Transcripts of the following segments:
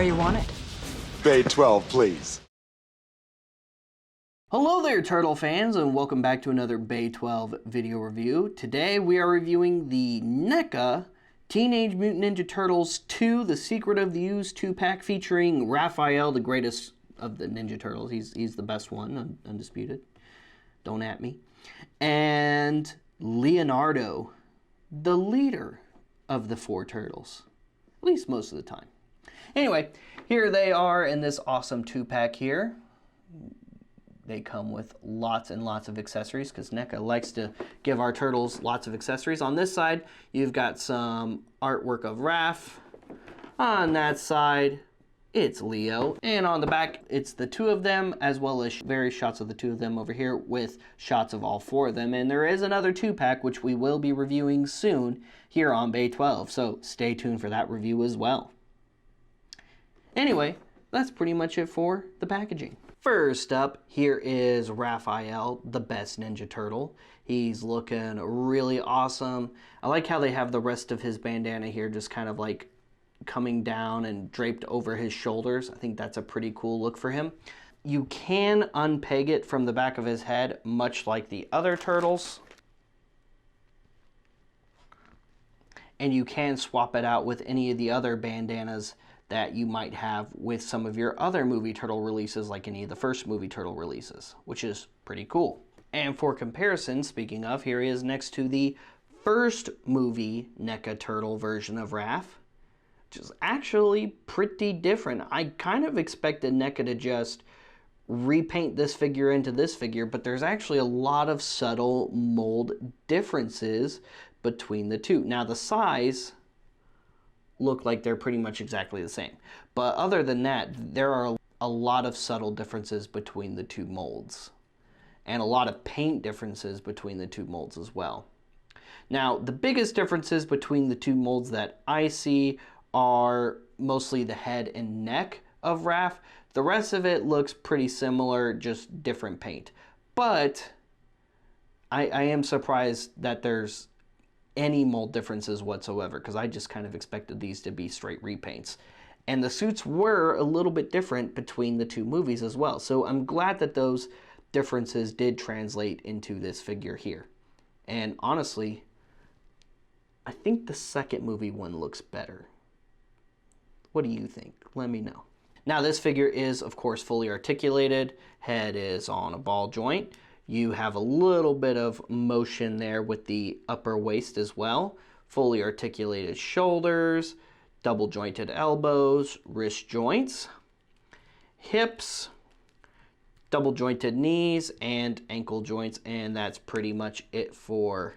where you want it. Bay 12, please. Hello there, Turtle fans, and welcome back to another Bay 12 video review. Today we are reviewing the NECA Teenage Mutant Ninja Turtles 2, The Secret of the Ooze 2-pack featuring Raphael, the greatest of the Ninja Turtles. He's the best one, undisputed. Don't at me. And Leonardo, the leader of the 4 turtles. At least most of the time. Anyway, here they are in this awesome 2-pack here. They come with lots and lots of accessories because NECA likes to give our turtles lots of accessories. On this side, you've got some artwork of Raph. On that side, it's Leo. And on the back, it's the 2 of them, as well as various shots of the 2 of them over here with shots of all 4 of them. And there is another 2-pack, which we will be reviewing soon here on Bay 12. So stay tuned for that review as well. Anyway, that's pretty much it for the packaging. First up, here is Raphael, the best Ninja Turtle. He's looking really awesome. I like how they have the rest of his bandana here just kind of like coming down and draped over his shoulders. I think that's a pretty cool look for him. You can unpeg it from the back of his head, much like the other turtles. And you can swap it out with any of the other bandanas that you might have with some of your other movie turtle releases, like any of the first movie turtle releases, which is pretty cool. And for comparison, speaking of, here he is next to the first movie NECA turtle version of Raph, which is actually pretty different. I kind of expected NECA to just repaint this figure into this figure, but there's actually a lot of subtle mold differences between the two. Now the size look like they're pretty much exactly the same. But other than that, there are a lot of subtle differences between the 2 molds. And a lot of paint differences between the 2 molds as well. Now, the biggest differences between the 2 molds that I see are mostly the head and neck of Raph. The rest of it looks pretty similar, just different paint. But I am surprised that there's any mold differences whatsoever, because I just kind of expected these to be straight repaints. And the suits were a little bit different between the 2 movies as well. So I'm glad that those differences did translate into this figure here. And honestly, I think the second movie one looks better. What do you think? Let me know. Now this figure is, of course, fully articulated. Head is on a ball joint. You have a little bit of motion there with the upper waist as well. Fully articulated shoulders, double jointed elbows, wrist joints, hips, double jointed knees, and ankle joints. And that's pretty much it for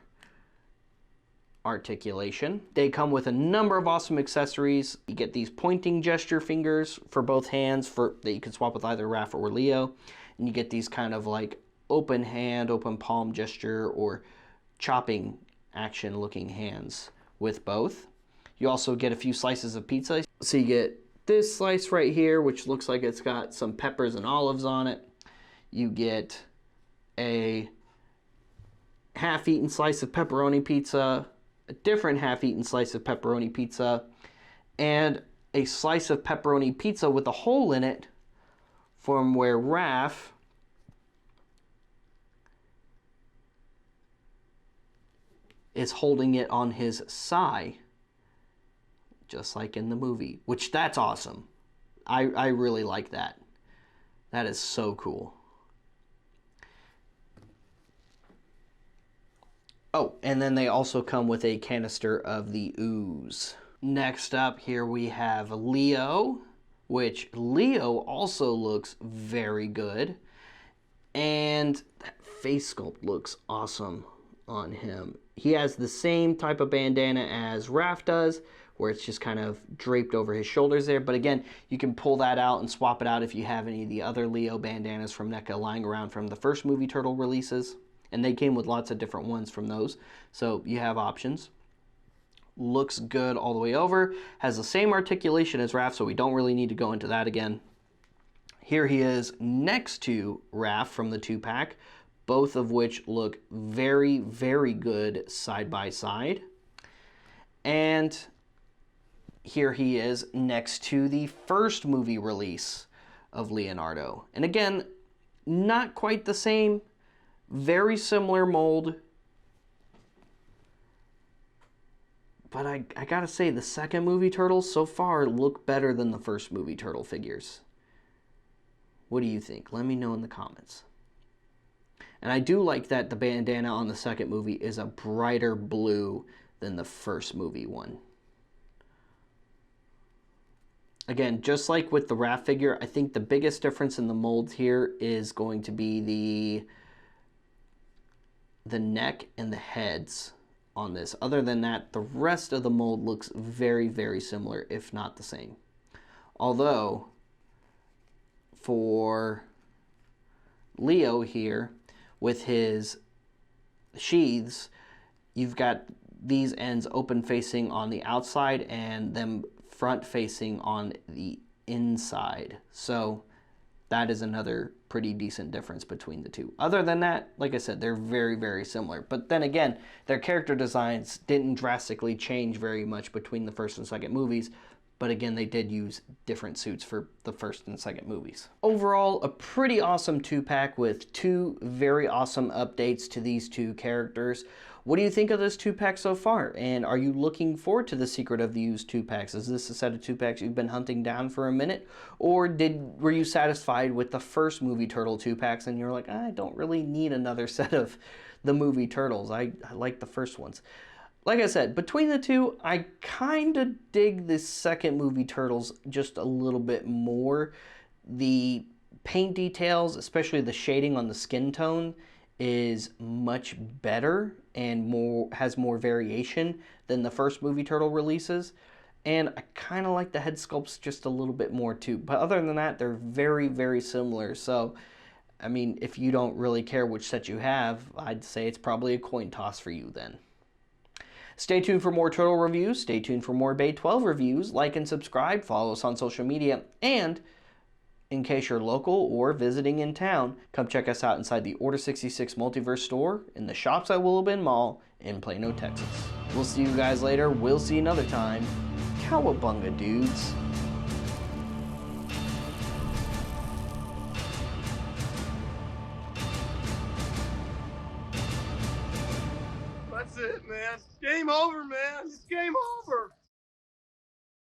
articulation. They come with a number of awesome accessories. You get these pointing gesture fingers for both hands that you can swap with either Raph or Leo. And you get these kind of like open hand, open palm gesture, or chopping action looking hands with both. You also get a few slices of pizza. So you get this slice right here, which looks like it's got some peppers and olives on it. You get a half-eaten slice of pepperoni pizza, a different half-eaten slice of pepperoni pizza, and a slice of pepperoni pizza with a hole in it from where Raph is holding it on his side, just like in the movie, which that's awesome. I really like that. That is so cool. Oh, and then they also come with a canister of the ooze. Next up here we have Leo, which Leo also looks very good. And that face sculpt looks awesome on him. He has the same type of bandana as Raph does, where it's just kind of draped over his shoulders there. But again, you can pull that out and swap it out if you have any of the other Leo bandanas from NECA lying around from the first movie turtle releases. And they came with lots of different ones from those. So you have options. Looks good all the way over. Has the same articulation as Raph, so we don't really need to go into that again. Here he is next to Raph from the 2-pack, both of which look very, very good side by side. And here he is next to the first movie release of Leonardo. And again, not quite the same, very similar mold. But I gotta say, the second movie Turtles so far look better than the first movie Turtle figures. What do you think? Let me know in the comments. And I do like that the bandana on the second movie is a brighter blue than the first movie one. Again, just like with the Raph figure, I think the biggest difference in the molds here is going to be the neck and the heads on this. Other than that, the rest of the mold looks very, very similar, if not the same. Although, for Leo here, with his sheaths, you've got these ends open facing on the outside and them front facing on the inside. So that is another pretty decent difference between the two. Other than that, like I said, they're very, very similar. But then again, their character designs didn't drastically change very much between the first and second movies. But again, they did use different suits for the first and second movies. Overall, a pretty awesome 2-pack with 2 very awesome updates to these 2 characters. What do you think of this 2-pack so far? And are you looking forward to the Secret of the Used 2-packs? Is this a set of 2-packs you've been hunting down for a minute? Or were you satisfied with the first movie Turtle 2-packs and you're like, I don't really need another set of the movie Turtles. I like the first ones. Like I said, between the two, I kind of dig the second movie Turtles just a little bit more. The paint details, especially the shading on the skin tone, is much better and has more variation than the first movie Turtle releases. And I kind of like the head sculpts just a little bit more too. But other than that, they're very, very similar. So, I mean, if you don't really care which set you have, I'd say it's probably a coin toss for you then. Stay tuned for more Turtle reviews. Stay tuned for more Bay 12 reviews. Like and subscribe. Follow us on social media. And in case you're local or visiting in town, come check us out inside the Order 66 Multiverse store in the shops at Willow Bend Mall in Plano, Texas. We'll see you guys later. We'll see you another time. Cowabunga, dudes. That's it, man. Game over, man. It's game over.